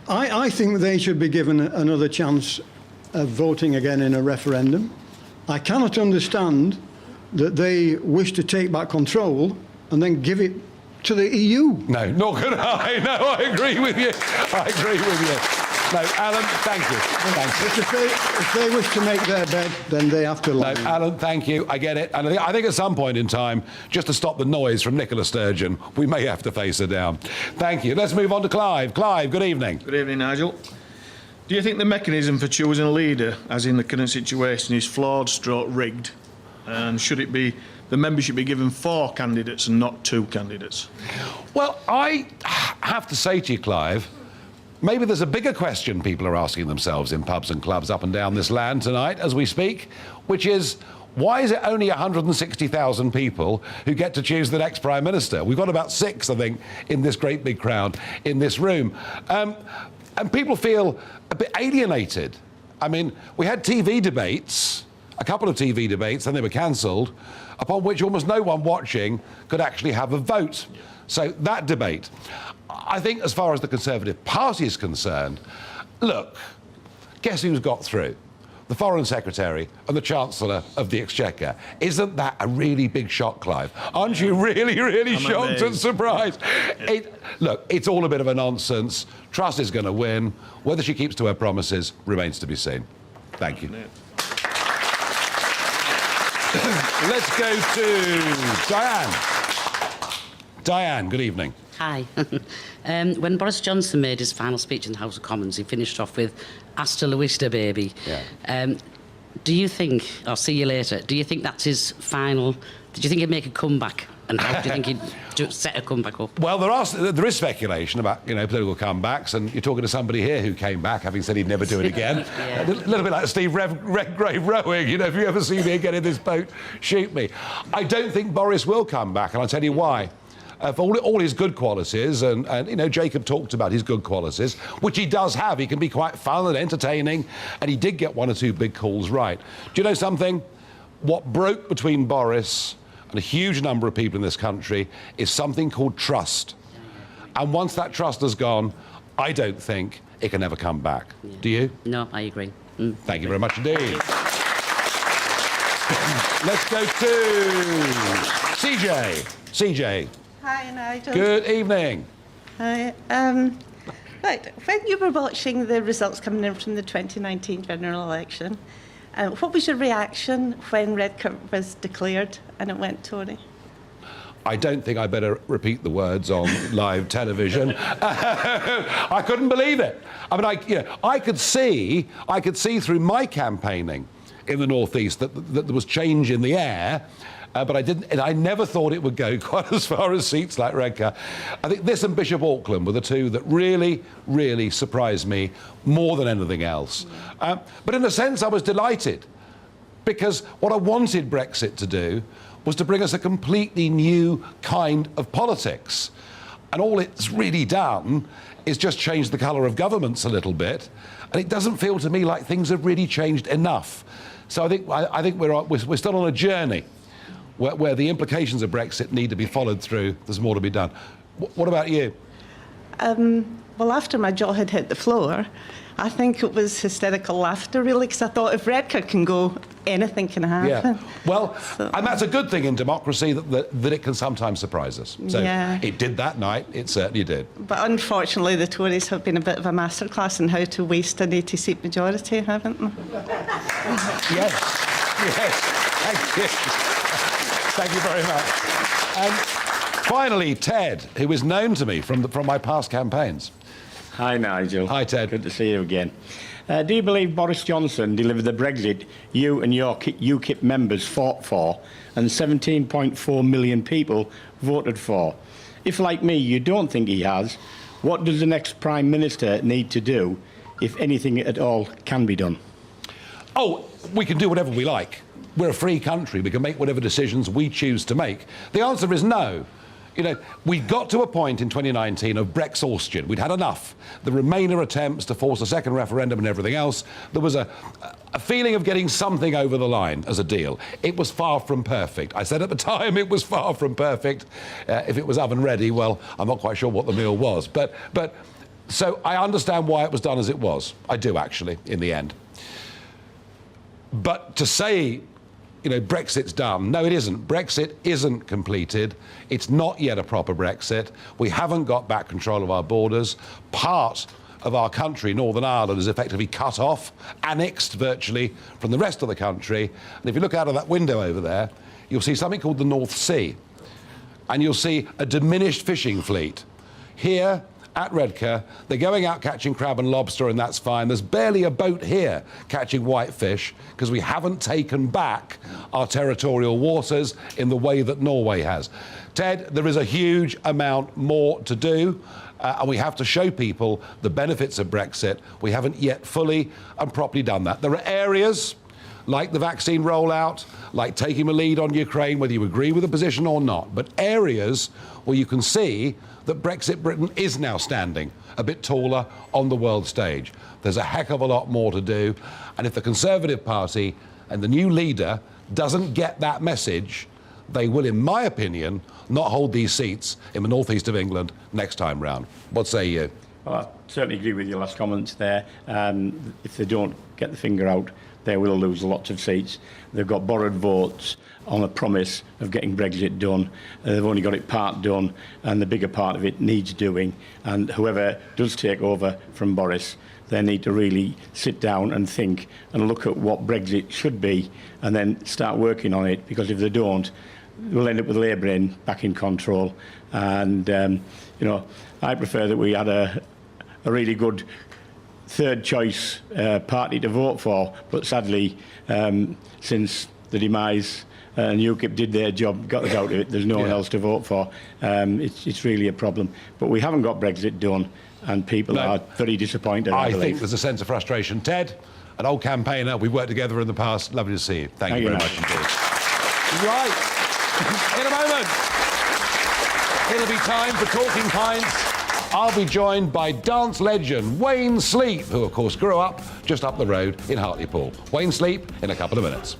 S19: I think they should be given another chance of voting again in a referendum. I cannot understand that they wish to take back control and then give it to the EU.
S2: No, nor can I. No, I agree with you. I agree with you. No, Alan, thank you. Thank you.
S19: If they wish to make their bed, then they have to lie.
S2: No, Alan, thank you. I get it. And I think at some point in time, just to stop the noise from Nicola Sturgeon, we may have to face her down. Thank you. Let's move on to Clive. Clive, good evening.
S20: Good evening, Nigel. Do you think the mechanism for choosing a leader, as in the current situation, is flawed / rigged? And should it be the membership be given 4 candidates and not 2 candidates?
S2: Well, I have to say to you, Clive, maybe there's a bigger question people are asking themselves in pubs and clubs up and down this land tonight as we speak, which is, why is it only 160,000 people who get to choose the next Prime Minister? We've got about 6, I think, in this great big crowd in this room. And people feel a bit alienated. I mean, we had TV debates, a couple of TV debates, and they were cancelled, upon which almost no one watching could actually have a vote. So that debate. I think as far as the Conservative Party is concerned, look, guess who's got through? the Foreign Secretary and the Chancellor of the Exchequer. Isn't that a really big shock, Clive? Aren't you really, really shocked and surprised? Look, it's all a bit of a nonsense. Truss is going to win. Whether she keeps to her promises remains to be seen. Thank you. Let's go to Diane. Diane, good evening.
S21: Hi. When Boris Johnson made his final speech in the House of Commons, he finished off with "Hasta la vista, baby."
S2: Yeah.
S21: Do you think, or see you later, do you think that's his final... Did you think he'd make a comeback? And how do you think he'd set a comeback up?
S2: Well, there is speculation about, political comebacks, and you're talking to somebody here who came back having said he'd never do it again. A little bit like Steve Redgrave rowing, if you ever see me again in this boat, shoot me. I don't think Boris will come back, and I'll tell you why. For all his good qualities, and Jacob talked about his good qualities, which he does have. He can be quite fun and entertaining, and he did get one or two big calls right. Do you know something? What broke between Boris and a huge number of people in this country is something called trust. And once that trust has gone, I don't think it can ever come back. Yeah. Do you?
S21: No, I agree.
S2: Thank you very much indeed. Let's go to CJ. CJ.
S22: Hi, Nigel.
S2: Good evening.
S22: Hi. Right, when you were watching the results coming in from the 2019 general election, what was your reaction when Redcar was declared and it went Tory?
S2: I don't think I better repeat the words on live television. I couldn't believe it. I mean, I could see through my campaigning in the North East that there was change in the air. But I didn't, and I never thought it would go quite as far as seats like Redcar. I think this and Bishop Auckland were the two that really, really surprised me more than anything else. But in a sense, I was delighted, because what I wanted Brexit to do was to bring us a completely new kind of politics. And all it's really done is just change the colour of governments a little bit. And it doesn't feel to me like things have really changed enough. So I think we're still on a journey where the implications of Brexit need to be followed through. There's more to be done. What about you?
S22: Well, after my jaw had hit the floor, I think it was hysterical laughter, really, because I thought if Redcar can go, anything can happen.
S2: Yeah. Well, and that's a good thing in democracy, that it can sometimes surprise us. So it did that night, it certainly did.
S22: But unfortunately, the Tories have been a bit of a masterclass in how to waste an 80-seat majority, haven't they?
S2: Yes. Thank you. Thank you very much. And finally, Ted, who is known to me from my past campaigns.
S23: Hi, Nigel.
S2: Hi, Ted.
S23: Good to see you again. Do you believe Boris Johnson delivered the Brexit you and your UKIP members fought for and 17.4 million people voted for? If, like me, you don't think he has, what does the next Prime Minister need to do, if anything at all can be done?
S2: Oh, we can do whatever we like. We're a free country. We can make whatever decisions we choose to make. The answer is no. We got to a point in 2019 of Brexhaustion. We'd had enough. The Remainer attempts to force a second referendum and everything else. There was a feeling of getting something over the line as a deal. It was far from perfect. I said at the time it was far from perfect. If it was oven ready, well, I'm not quite sure what the meal was. So I understand why it was done as it was. I do, actually, in the end. But to say, Brexit's done. No, it isn't. Brexit isn't completed. It's not yet a proper Brexit. We haven't got back control of our borders. Part of our country, Northern Ireland, is effectively cut off, annexed virtually from the rest of the country. And if you look out of that window over there, you'll see something called the North Sea. And you'll see a diminished fishing fleet. Here, at Redcar, they're going out catching crab and lobster, and that's fine. There's barely a boat here catching whitefish because we haven't taken back our territorial waters in the way that Norway has. Ted, there is a huge amount more to do, and we have to show people the benefits of Brexit. We haven't yet fully and properly done that. There are areas like the vaccine rollout, like taking a lead on Ukraine, whether you agree with the position or not, but areas where you can see that Brexit Britain is now standing a bit taller on the world stage. There's a heck of a lot more to do, and if the Conservative Party and the new leader doesn't get that message, they will, in my opinion, not hold these seats in the northeast of England next time round. What say you?
S23: Well, I certainly agree with your last comments there. If they don't get the finger out, they will lose lots of seats. They've got borrowed votes on a promise of getting Brexit done. They've only got it part done, and the bigger part of it needs doing. And whoever does take over from Boris, they need to really sit down and think and look at what Brexit should be and then start working on it, because if they don't, we'll end up with Labour back in control. And, you know, I prefer that we had a really good third choice party to vote for, but sadly, since the demise and UKIP did their job, got us out of it, there's no one else to vote for. It's really a problem. But we haven't got Brexit done, and people are very disappointed, I believe.
S2: think there's a sense of frustration. Ted, an old campaigner, we've worked together in the past. Lovely to see you. Thank you very much indeed. Right. In a moment, it'll be time for Talking Pints. I'll be joined by dance legend Wayne Sleep, who of course grew up just up the road in Hartlepool. Wayne Sleep in a couple of minutes.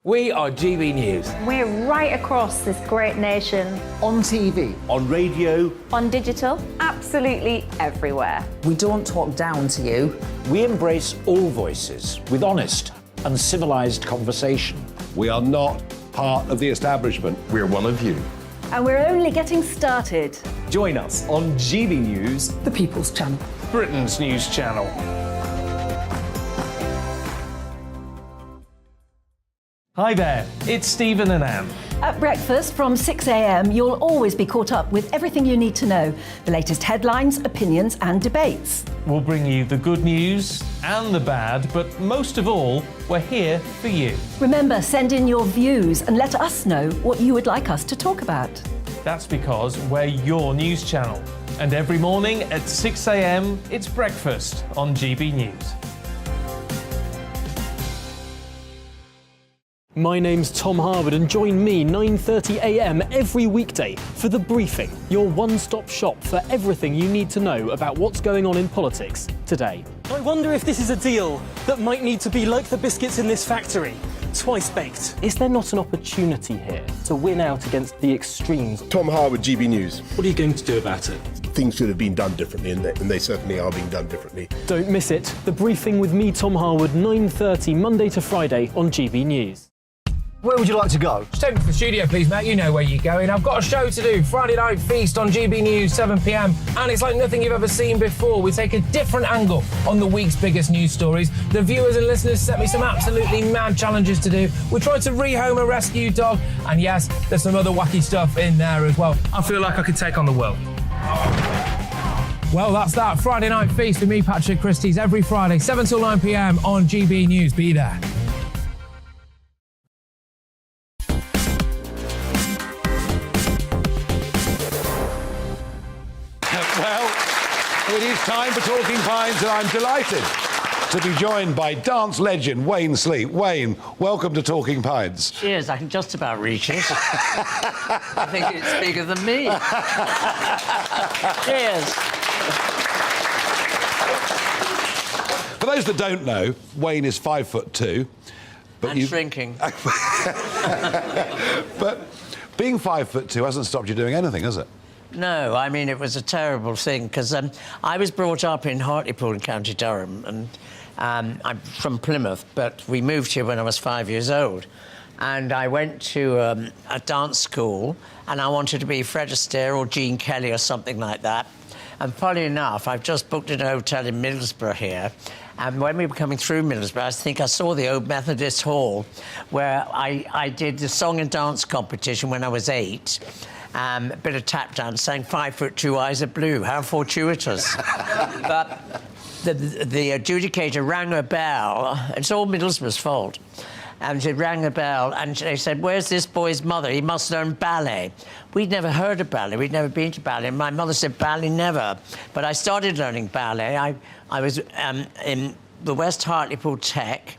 S12: We are GB News.
S16: We're right across this great nation.
S12: On TV. On radio.
S16: On digital. Absolutely everywhere.
S17: We don't talk down to you.
S1: We embrace all voices with honest and civilised conversation.
S2: We are not part of the establishment.
S5: We're one of you.
S4: And we're only getting started.
S5: Join us on GB News,
S17: The People's Channel.
S7: Britain's news channel. Hi there, it's Stephen and Anne.
S4: At breakfast from 6 a.m, you'll always be caught up with everything you need to know, the latest headlines, opinions and debates.
S7: We'll bring you the good news and the bad, but most of all, we're here for you.
S4: Remember, send in your views and let us know what you would like us to talk about.
S7: That's because we're your news channel. And every morning at 6 a.m, it's breakfast on GB News.
S8: My name's Tom Harwood, and join me 9:30 a.m. every weekday for The Briefing, your one-stop shop for everything you need to know about what's going on in politics today.
S6: I wonder if this is a deal that might need to be like the biscuits in this factory, twice baked.
S8: Is there not an opportunity here to win out against the extremes?
S9: Tom Harwood, GB News.
S8: What are you going to do about it?
S9: Things should have been done differently, and they certainly are being done differently.
S8: Don't miss it. The Briefing with me, Tom Harwood, 9:30 Monday to Friday on GB News.
S10: Where would you like to go?
S11: Just take me to the studio, please, Matt. You know where you're going. I've got a show to do. Friday Night Feast on GB News, 7 p.m. And it's like nothing you've ever seen before. We take a different angle on the week's biggest news stories. The viewers and listeners set me some absolutely mad challenges to do. We tried to rehome a rescue dog. And yes, there's some other wacky stuff in there as well. I feel like I could take on the world. Well, that's that. Friday Night Feast with me, Patrick Christie's, every Friday, 7 till 9 p.m. on GB News. Be there.
S2: It is time for Talking Pints, and I'm delighted to be joined by dance legend Wayne Sleep. Wayne, welcome to Talking Pints.
S3: Cheers, I can just about reach it. I think it's bigger than me. Cheers.
S2: For those that don't know, Wayne is 5'2", but
S3: and shrinking.
S2: But being 5'2" hasn't stopped you doing anything, has it?
S3: No, I mean, it was a terrible thing, because I was brought up in Hartlepool in County Durham, and I'm from Plymouth, but we moved here when I was 5 years old. And I went to a dance school, and I wanted to be Fred Astaire or Gene Kelly or something like that. And funny enough, I've just booked in a hotel in Middlesbrough here, and when we were coming through Middlesbrough, I think I saw the old Methodist Hall, where I did the song and dance competition when I was 8. A bit of tap dance, saying 5'2", eyes are blue. How fortuitous. But the adjudicator rang a bell. It's all Middlesbrough's fault. And she rang a bell, and they said, "Where's this boy's mother? He must learn ballet." We'd never heard of ballet. We'd never been to ballet. And my mother said, "Ballet, never." But I started learning ballet. I was in the West Hartlepool Tech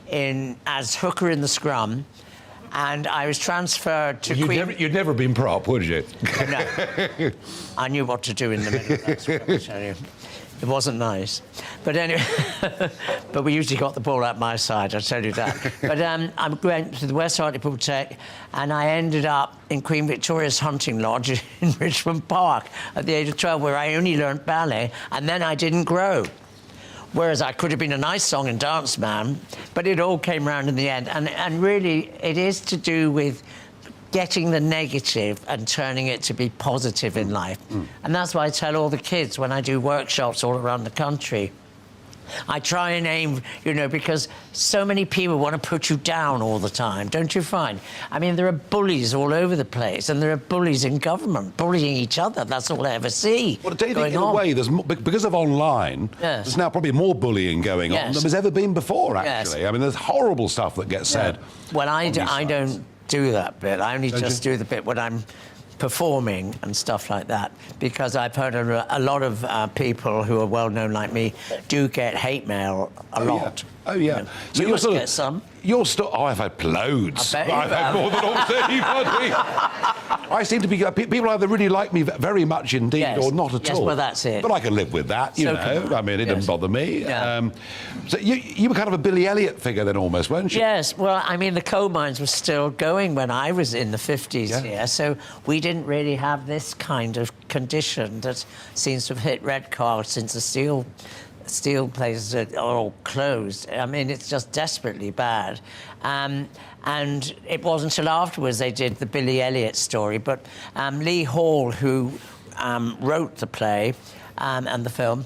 S3: as hooker in the scrum. And I was transferred to Queen...
S2: You'd never been prop, would you?
S3: No. I knew what to do in the middle, that's what I tell you. It wasn't nice. But anyway, but we usually got the ball out my side, I'll tell you that. But I went to the West Hartlepool Tech, and I ended up in Queen Victoria's Hunting Lodge in Richmond Park at the age of 12, where I only learnt ballet, and then I didn't grow. Whereas I could have been a nice song and dance man, but it all came round in the end. And really, it is to do with getting the negative and turning it to be positive in life. And that's why I tell all the kids when I do workshops all around the country. I try and aim, you know, because so many people want to put you down all the time, don't you find? I mean, there are bullies all over the place, and there are bullies in government, bullying each other. That's all I ever see.
S2: Well, do you think, in a way, there's more, because of online,
S3: Yes.
S2: there's now probably more bullying going on than there's ever been before, actually.
S3: Yes.
S2: I mean, there's horrible stuff that gets said.
S3: Well, I don't do that bit. I only just do the bit when I'm performing and stuff like that, because I've heard a lot of people who are well known like me do get hate mail a lot.
S2: Oh yeah.
S3: You know.
S2: So
S3: you must get some.
S2: You're still. Oh, I've had loads.
S3: I bet
S2: I've had more than almost anybody. I seem to be. People either really like me very much indeed,
S3: Yes.
S2: or not at
S3: Yes,
S2: all.
S3: well, that's it.
S2: But I can live with that. You
S3: So
S2: know.
S3: can I.
S2: I mean, it
S3: Yes.
S2: doesn't bother me.
S3: Yeah.
S2: So you were kind of a Billy Elliot figure then, almost, weren't you?
S3: Yes, well, I mean, the coal mines were still going when I was in the 50s here, so we didn't really have this kind of condition that seems to have hit Redcar since the steel places are all closed. I mean, it's just desperately bad. And it wasn't until afterwards they did the Billy Elliot story, but Lee Hall, who wrote the play and the film,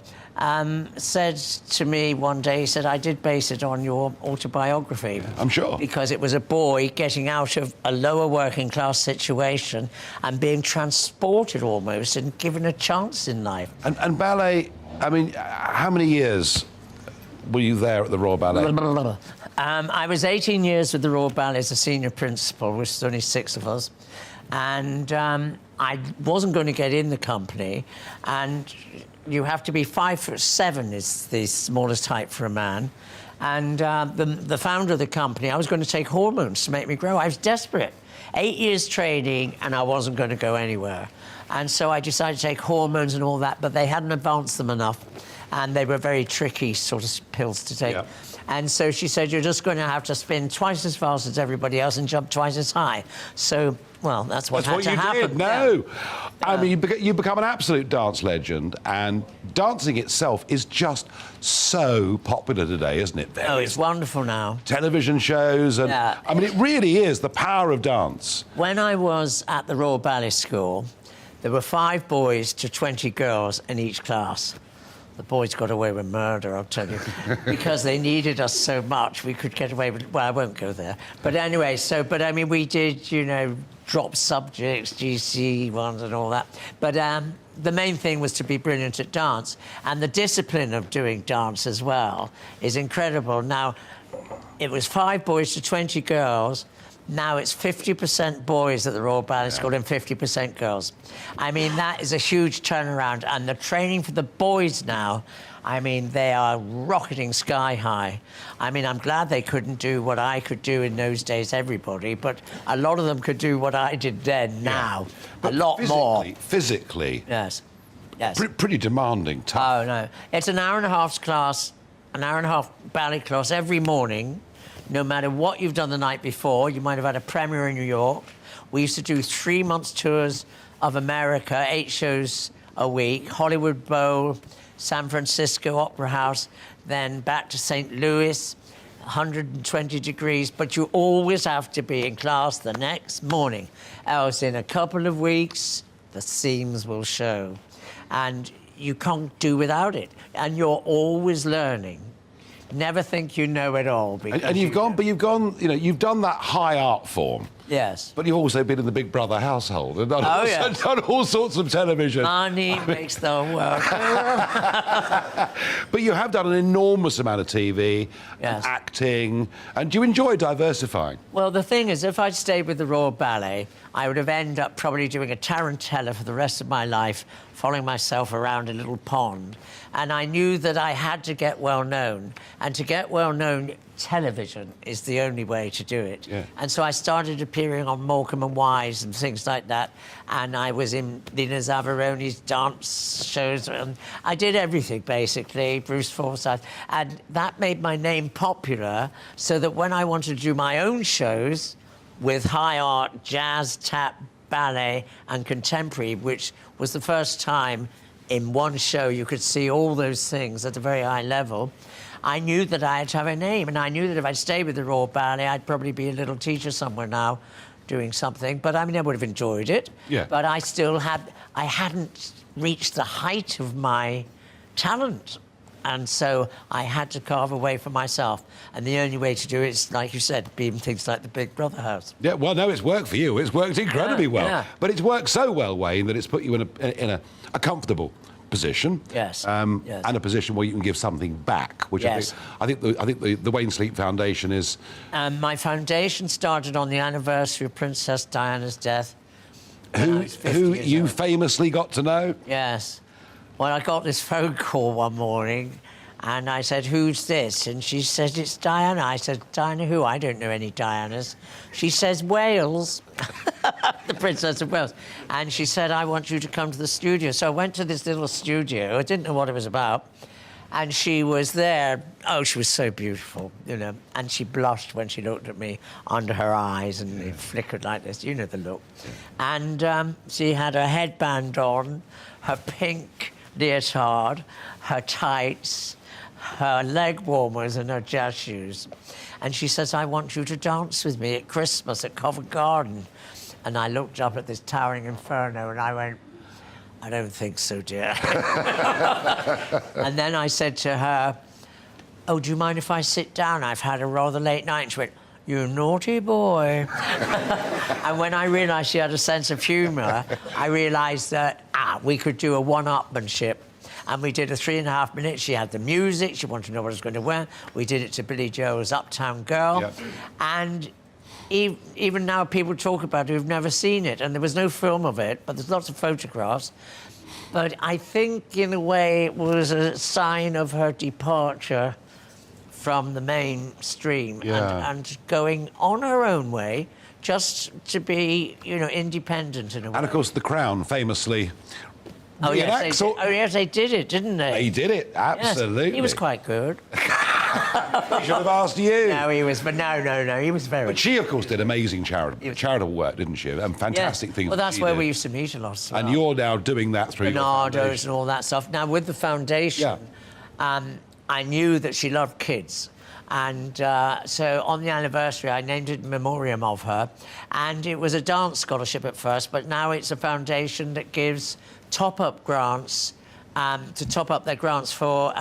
S3: said to me one day, he said, I did base it on your autobiography.
S2: I'm sure.
S3: Because it was a boy getting out of a lower working class situation and being transported almost and given a chance in life.
S2: And ballet, I mean, how many years were you there at the Royal Ballet?
S3: I was 18 years with the Royal Ballet as a senior principal, which was only 6 of us. And I wasn't going to get in the company, and you have to be 5'7" is the smallest height for a man. And the founder of the company, I was going to take hormones to make me grow. I was desperate. 8 years training, and I wasn't going to go anywhere. And so I decided to take hormones and all that, but they hadn't advanced them enough, and they were very tricky sort of pills to take.
S2: Yeah.
S3: And so she said, you're just going to have to spin twice as fast as everybody else and jump twice as high. So, well, that's what had to happen.
S2: Did. No. I mean, you become an absolute dance legend, and dancing itself is just so popular today, isn't it?
S3: Oh, it's wonderful now.
S2: Television shows, and I mean, it really is the power of dance.
S3: When I was at the Royal Ballet School, there were 5 boys to 20 girls in each class. The boys got away with murder, I'll tell you, because they needed us so much. We could get away with, well, I won't go there. But anyway, but I mean, we did, you know, drop subjects, GC ones and all that. But the main thing was to be brilliant at dance. And the discipline of doing dance as well is incredible. Now, it was 5 boys to 20 girls. Now it's 50% boys at the Royal Ballet School and 50% girls. I mean, that is a huge turnaround. And the training for the boys now, I mean, they are rocketing sky high. I mean, I'm glad they couldn't do what I could do in those days, everybody, but a lot of them could do what I did then now.
S2: But
S3: a lot more.
S2: Physically.
S3: Yes. Yes.
S2: Pretty demanding. Tough.
S3: Oh, no. It's an hour and a half class, an hour and a half ballet class every morning. No matter what you've done the night before, you might have had a premiere in New York. We used to do 3 months tours of America, 8 shows a week, Hollywood Bowl, San Francisco Opera House, then back to St. Louis, 120 degrees, but you always have to be in class the next morning, else in a couple of weeks, the seams will show. And you can't do without it. And you're always learning. Never think you know it all.
S2: And you've gone, you know, you've done that high art form.
S3: Yes.
S2: But you've also been in the Big Brother household and done, done all sorts of television.
S3: Money makes the world go.
S2: But you have done an enormous amount of TV, and acting, and do you enjoy diversifying?
S3: Well, the thing is, if I'd stayed with the Royal Ballet, I would have ended up probably doing a tarantella for the rest of my life, following myself around a little pond. And I knew that I had to get well known. And to get well known, television is the only way to do it.
S2: Yeah.
S3: And so I started appearing on Morecambe and Wise and things like that. And I was in Nina Zavaroni's dance shows. And I did everything, basically, Bruce Forsyth. And that made my name popular, so that when I wanted to do my own shows with high art, jazz, tap, ballet and contemporary, which was the first time in one show you could see all those things at a very high level, I knew that I had to have a name, and I knew that if I'd stayed with the Royal Ballet, I'd probably be a little teacher somewhere now doing something. But I mean, I would have enjoyed it.
S2: Yeah.
S3: But I hadn't reached the height of my talent. And so I had to carve a way for myself. And the only way to do it is, like you said, being things like the Big Brother house.
S2: Yeah, well, no, it's worked for you. It's worked incredibly well.
S3: Yeah.
S2: But it's worked so well, Wayne, that it's put you in a comfortable position.
S3: Yes.
S2: Yes. And a position where you can give something back, which
S3: Yes.
S2: I think the Wayne Sleep Foundation is.
S3: My foundation started on the anniversary of Princess Diana's death.
S2: Who you famously got to know?
S3: Yes. Well, I got this phone call one morning, and I said, "Who's this?" And she said, "It's Diana." I said, "Diana who? I don't know any Dianas." She says, "Wales." The Princess of Wales. And she said, "I want you to come to the studio." So I went to this little studio. I didn't know what it was about. And she was there. Oh, she was so beautiful, you know. And she blushed when she looked at me under her eyes, and it flickered like this. You know the look. And she had her headband on, her pink leotard, her tights, her leg warmers and her jazz shoes. And she says, "I want you to dance with me at Christmas at Covent Garden." And I looked up at this towering inferno and I went, "I don't think so, dear." And then I said to her, "Oh, do you mind if I sit down? I've had a rather late night." And she went, "You naughty boy." And when I realised she had a sense of humour, I realised that, we could do a one-upmanship. And we did a 3.5 minutes. She had the music. She wanted to know what I was going to wear. We did it to Billy Joel's Uptown Girl.
S2: Yep.
S3: And even now people talk about it who've never seen it. And there was no film of it, but there's lots of photographs. But I think, in a way, it was a sign of her departure from the mainstream and going on her own way, just to be, independent in a way.
S2: And of course, the Crown famously.
S3: Oh yes, they did it, didn't they?
S2: He did it, absolutely.
S3: Yes, he was quite good.
S2: I should have asked you.
S3: No, he was, but no, he was very.
S2: But she, of course, did amazing charitable work, didn't she? And fantastic things.
S3: Well, that's
S2: she
S3: where
S2: did.
S3: we used to meet a lot. As well.
S2: And you're now doing that through
S3: Bernardo's and all that stuff. Now, with the foundation, I knew that she loved kids. And so on the anniversary, I named it in memoriam of her. And it was a dance scholarship at first, but now it's a foundation that gives top-up grants to top up their grants for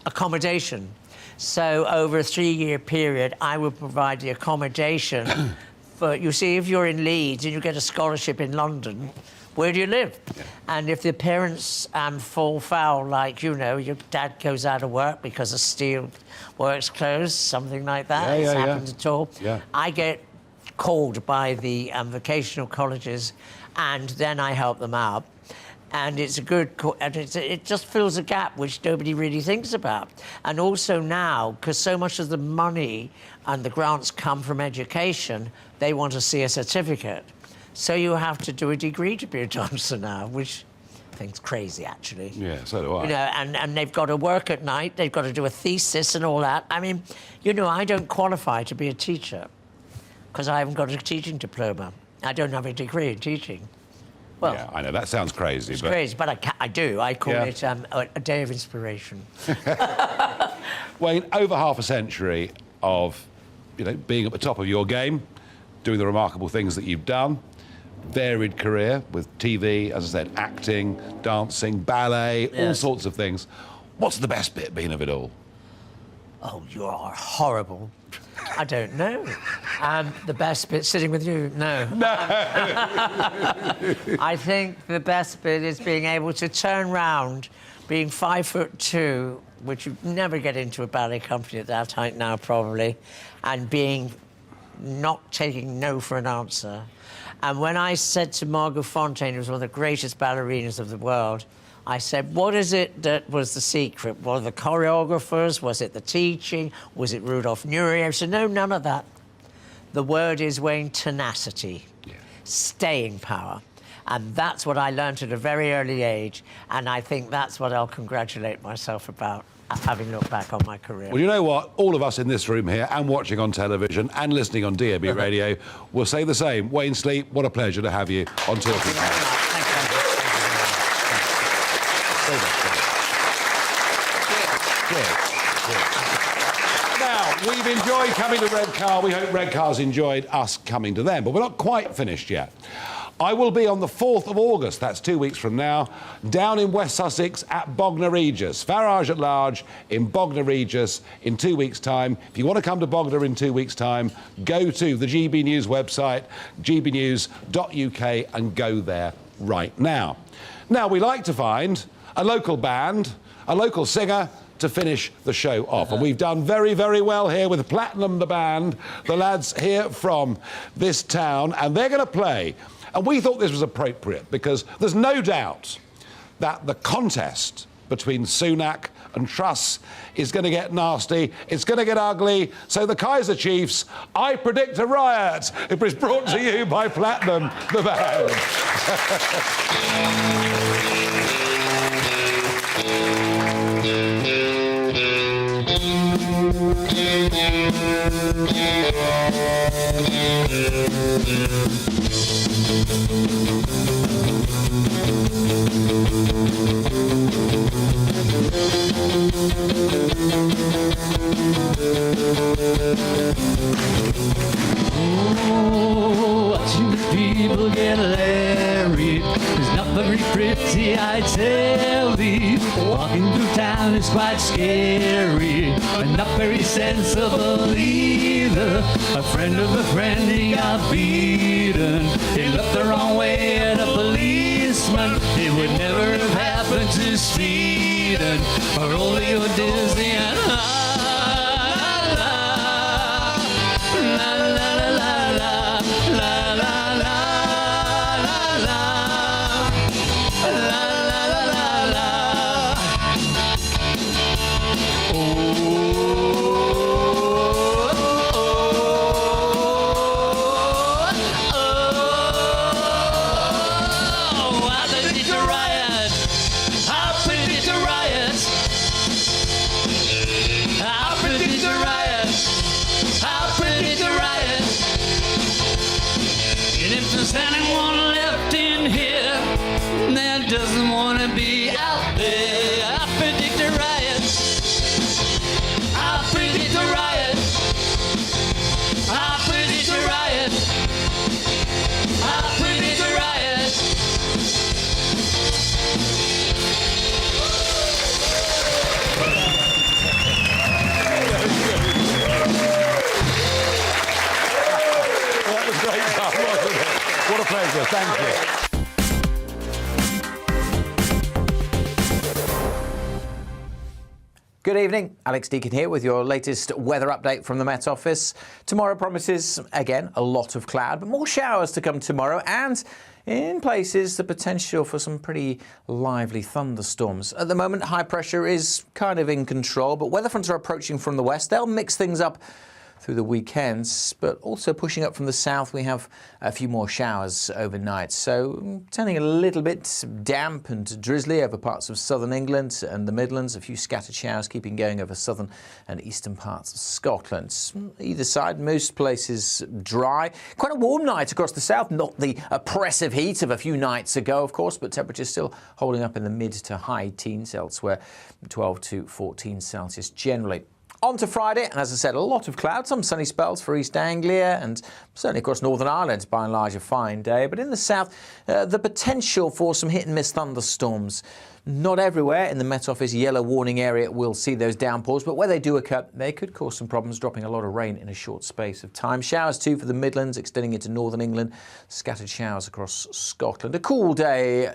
S3: accommodation. So over a 3-year period, I will provide the accommodation for, you see, if you're in Leeds and you get a scholarship in London, where do you live? Yeah. And if the parents fall foul, like, your dad goes out of work because the steel works closed, something like that, it's happened at all.
S2: Yeah.
S3: I get called by the vocational colleges, and then I help them out. And it's a good, and it just fills a gap which nobody really thinks about. And also now, because so much of the money and the grants come from education, they want to see a certificate. So you have to do a degree to be a dancer now, which I think's crazy, actually.
S2: Yeah, so do I.
S3: And they've got to work at night, they've got to do a thesis and all that. I mean, I don't qualify to be a teacher because I haven't got a teaching diploma. I don't have a degree in teaching. Well,
S2: yeah, I know, that sounds crazy.
S3: It's crazy, but I do. I call it a day of inspiration.
S2: Wayne, over half a century of, being at the top of your game, doing the remarkable things that you've done, varied career with TV, as I said, acting, dancing, ballet, all sorts of things. What's the best bit been of it all?
S3: Oh, you are horrible. I don't know. The best bit, sitting with you, no.
S2: No.
S3: I think the best bit is being able to turn round, being 5'2", which you'd never get into a ballet company at that height now, probably, and not taking no for an answer. And when I said to Margot Fonteyn, who was one of the greatest ballerinas of the world, I said, what is it that was the secret? Were the choreographers? Was it the teaching? Was it Rudolf Nureyev? I said, no, none of that. The word is, Wayne, tenacity, staying power. And that's what I learned at a very early age. And I think that's what I'll congratulate myself about, having looked back on my career.
S2: Well, you know what? All of us in this room here and watching on television and listening on DAB radio will say the same. Wayne Sleep, what a pleasure to have you on Talking Points. Now, we've enjoyed coming to Redcar. We hope Redcar's enjoyed us coming to them, but we're not quite finished yet. I will be on the 4th of August, that's 2 weeks from now, down in West Sussex at Bognor Regis. Farage at Large in Bognor Regis in 2 weeks' time. If you want to come to Bognor in 2 weeks' time, go to the GB News website, gbnews.uk, and go there right now. Now, we like to find a local band, a local singer, to finish the show off. And we've done very, very well here with Platinum the Band, the lads here from this town, and they're going to play. And we thought this was appropriate because there's no doubt that the contest between Sunak and Truss is going to get nasty. It's going to get ugly. So the Kaiser Chiefs, I predict a riot. It was brought to you by Platinum the Band.
S13: Oh, watching the people get married is not very pretty, I tell thee. Walking through town is quite scary and not very sensible either. A friend of a friend, he got beaten. He looked the wrong way at a policeman. It would never have happened to Sweden or only your Disney and doesn't want to be out there. I predict a riot. I predict a riot. I predict a riot. I predict a riot.
S2: That was great fun, wasn't it? What a pleasure. Thank you.
S14: Good evening, Alex Deakin here with your latest weather update from the Met Office. Tomorrow promises, again, a lot of cloud, but more showers to come tomorrow and, in places, the potential for some pretty lively thunderstorms. At the moment, high pressure is kind of in control, but weather fronts are approaching from the west. They'll mix things up through the weekends, but also pushing up from the south, we have a few more showers overnight. So turning a little bit damp and drizzly over parts of southern England and the Midlands, a few scattered showers keeping going over southern and eastern parts of Scotland. Either side, most places dry. Quite a warm night across the south, not the oppressive heat of a few nights ago, of course, but temperatures still holding up in the mid to high teens elsewhere, 12 to 14 Celsius generally. On to Friday, and as I said, a lot of clouds, some sunny spells for East Anglia and certainly across Northern Ireland, by and large a fine day. But in the south, the potential for some hit-and-miss thunderstorms. Not everywhere in the Met Office yellow warning area will see those downpours, but where they do occur, they could cause some problems, dropping a lot of rain in a short space of time. Showers too for the Midlands, extending into Northern England, scattered showers across Scotland. A cool day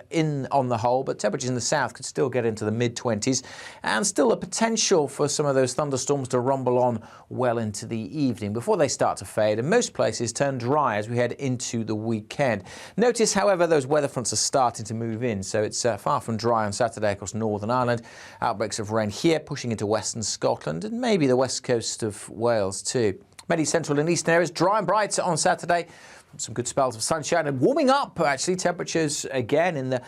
S14: on the whole, but temperatures in the south could still get into the mid-20s, and still a potential for some of those thunderstorms to rumble on well into the evening before they start to fade, and most places turn dry as we head into the weekend. Notice, however, those weather fronts are starting to move in, so it's far from dry on Saturday across Northern Ireland. Outbreaks of rain here pushing into western Scotland and maybe the west coast of Wales too. Many central and eastern areas dry and bright on Saturday. Some good spells of sunshine and warming up, actually. Temperatures again in the